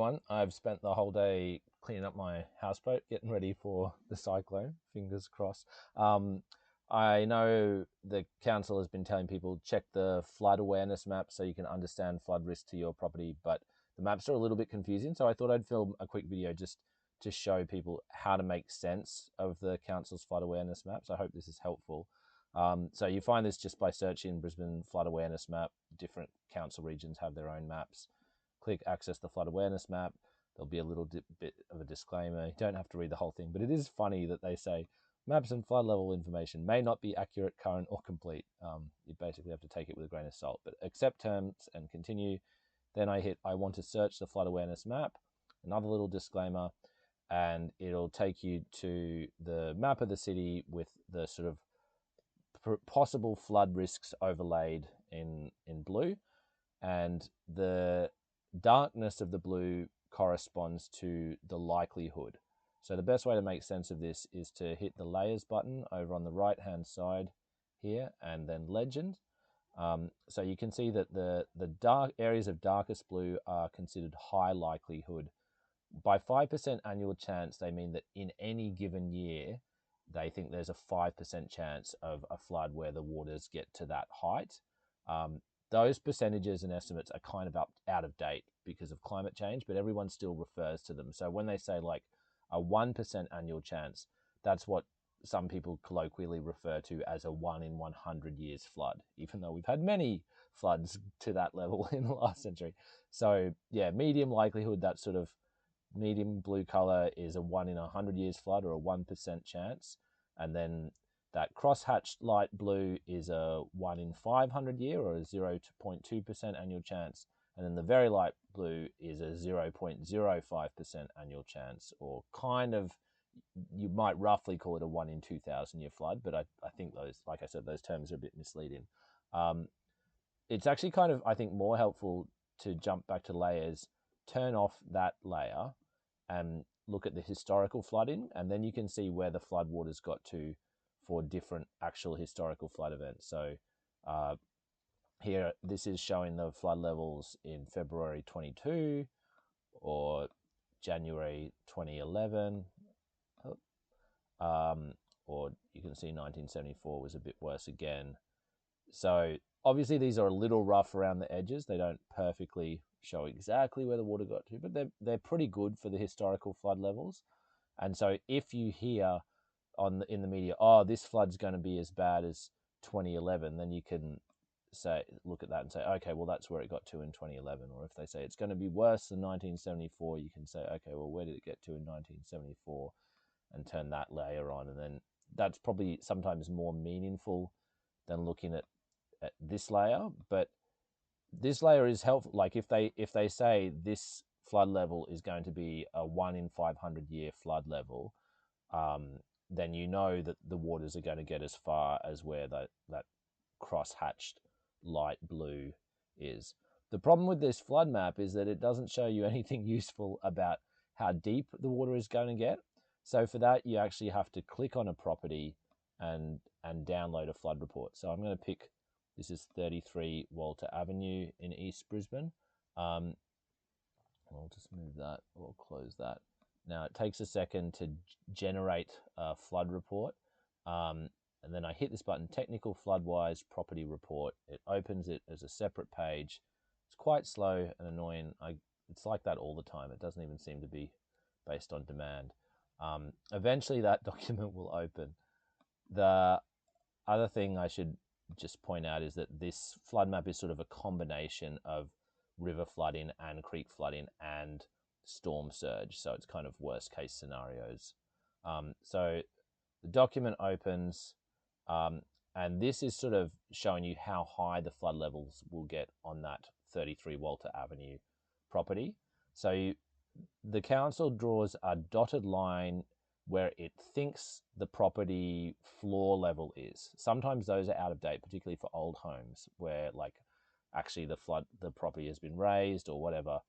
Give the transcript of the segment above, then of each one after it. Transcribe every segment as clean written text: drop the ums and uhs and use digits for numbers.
everyone. I've spent the whole day cleaning up my houseboat, getting ready for the cyclone. Fingers crossed. I know the council has been telling people check the flood awareness map so you can understand flood risk to your property, but the maps are a little bit confusing. So I thought I'd film a quick video just to show people how to make sense of the council's flood awareness maps. I hope this is helpful. So you find this just by searching Brisbane flood awareness map. Different council regions have their own maps. Click access the flood awareness map. There'll be a little bit of a disclaimer. You don't have to read the whole thing, but it is funny that they say maps and flood level information may not be accurate, current, or complete. You basically have to take it with a grain of salt, but accept terms and continue. Then I hit I want to search the flood awareness map, another little disclaimer, and it'll take you to the map of the city with the sort of possible flood risks overlaid in blue, and the darkness of the blue corresponds to the likelihood. So the best way to make sense of this is to hit the layers button over on the right hand side here and then legend. So you can see that the dark areas of darkest blue are considered high likelihood. By 5% annual chance, they mean that in any given year, they think there's a 5% chance of a flood where the waters get to that height. Those percentages and estimates are kind of out of date because of climate change, but everyone still refers to them. So when they say like a 1% annual chance, that's what some people colloquially refer to as a 1 in 100 years flood, even though we've had many floods to that level in the last century. So yeah, medium likelihood, that sort of medium blue color is a 1 in 100 years flood or a 1% chance. And then that crosshatched light blue is a 1 in 500 year or a 0.2% annual chance. And then the very light blue is a 0.05% annual chance, or kind of, you might roughly call it a 1 in 2,000 year flood, but I think those, like I said, those terms are a bit misleading. It's actually kind of, I think, more helpful to jump back to layers, turn off that layer and look at the historical flooding, and then you can see where the flood waters got to for different actual historical flood events. So here, this is showing the flood levels in February 22 or January 2011. Or you can see 1974 was a bit worse again. So obviously these are a little rough around the edges. They don't perfectly show exactly where the water got to, but they're pretty good for the historical flood levels. And so if you hear in the media, oh, this flood's going to be as bad as 2011, then you can look at that and say, okay, well, that's where it got to in 2011. Or if they say it's going to be worse than 1974, you can say, okay, well, where did it get to in 1974? And turn that layer on. And then that's probably sometimes more meaningful than looking at this layer. But this layer is helpful. Like if they say this flood level is going to be a 1 in 500 year flood level, then you know that the waters are going to get as far as where that cross-hatched light blue is. The problem with this flood map is that it doesn't show you anything useful about how deep the water is going to get. So for that, you actually have to click on a property and download a flood report. So I'm going to pick, this is 33 Walter Avenue in East Brisbane. I'll just move that or close that. Now it takes a second to generate a flood report. And then I hit this button, Technical Floodwise Property Report. It opens it as a separate page. It's quite slow and annoying. It's like that all the time. It doesn't even seem to be based on demand. Eventually that document will open. The other thing I should just point out is that this flood map is sort of a combination of river flooding and creek flooding and storm surge. So it's kind of worst case scenarios. So the document opens, and this is sort of showing you how high the flood levels will get on that 33 Walter Avenue property. So the council draws a dotted line where it thinks the property floor level is. Sometimes those are out of date, particularly for old homes where like actually the property has been raised or whatever.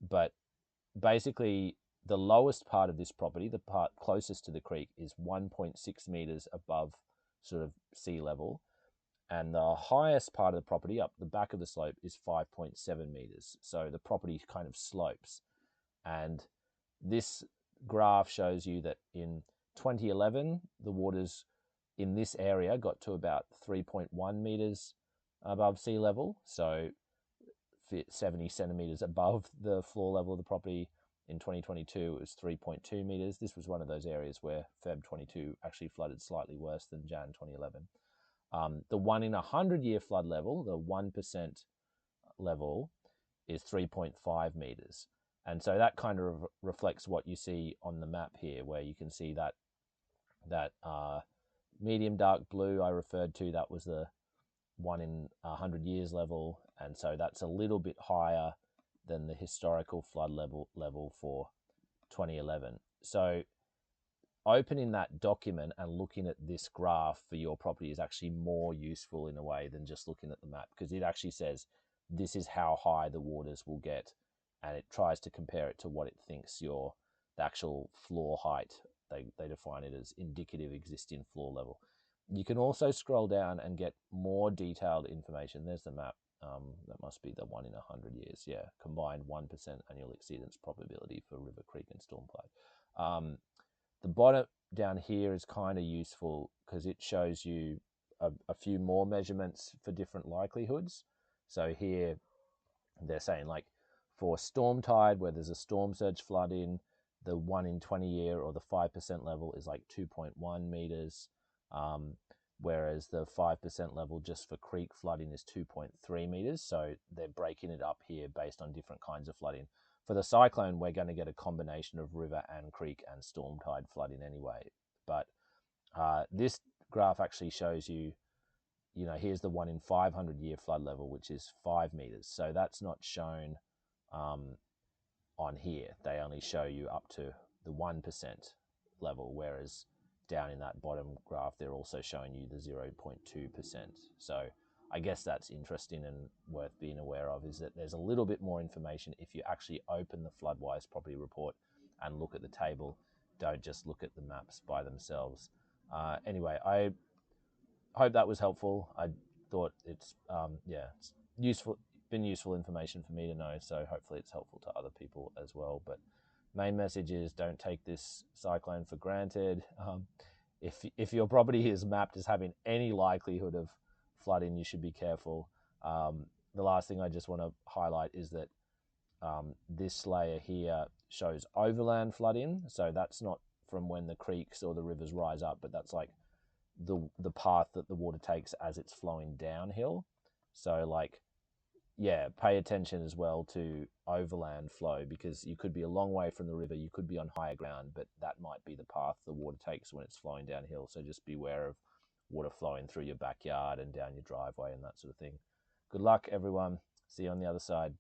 But basically the lowest part of this property, the part closest to the creek, is 1.6 meters above sort of sea level. and the highest part of the property up the back of the slope is 5.7 meters. So the property kind of slopes. And this graph shows you that in 2011, the waters in this area got to about 3.1 meters above sea level. So 70 centimeters above the floor level of the property. In 2022, it was 3.2 meters. This was one of those areas where Feb 22 actually flooded slightly worse than Jan 2011. The 1 in 100-year flood level, the 1% level, is 3.5 meters. And so that kind of reflects what you see on the map here, where you can see that medium dark blue I referred to, that was the 1 in 100 years level. And so that's a little bit higher than the historical flood level for 2011. So opening that document and looking at this graph for your property is actually more useful in a way than just looking at the map, because it actually says this is how high the waters will get, and it tries to compare it to what it thinks the actual floor height. They define it as indicative existing floor level. You can also scroll down and get more detailed information. There's the map. That must be the 1 in 100 years. Yeah, combined 1% annual exceedance probability for River Creek and Stormcloud. The bottom down here is kind of useful because it shows you a few more measurements for different likelihoods. So here they're saying, like, for storm tide, where there's a storm surge flood in, the 1 in 20 year or the 5% level is like 2.1 meters. Whereas the 5% level just for creek flooding is 2.3 meters. So they're breaking it up here based on different kinds of flooding. For the cyclone, we're going to get a combination of river and creek and storm tide flooding anyway. But this graph actually shows you, here's the 1 in 500 year flood level, which is 5 meters. So that's not shown on here. They only show you up to the 1% level, whereas down in that bottom graph, they're also showing you the 0.2%. So I guess that's interesting and worth being aware of, is that there's a little bit more information if you actually open the Floodwise property report and look at the table. Don't just look at the maps by themselves. Anyway, I hope that was helpful. I thought it's useful, been useful information for me to know, so hopefully it's helpful to other people as well. But main message is, don't take this cyclone for granted. If your property is mapped as having any likelihood of flooding, you should be careful. The last thing I just want to highlight is that this layer here shows overland flooding. So that's not from when the creeks or the rivers rise up, but that's like the path that the water takes as it's flowing downhill. So like, yeah, pay attention as well to overland flow, because you could be a long way from the river, you could be on higher ground, but that might be the path the water takes when it's flowing downhill. So just be aware of water flowing through your backyard and down your driveway and that sort of thing. Good luck, everyone. See you on the other side.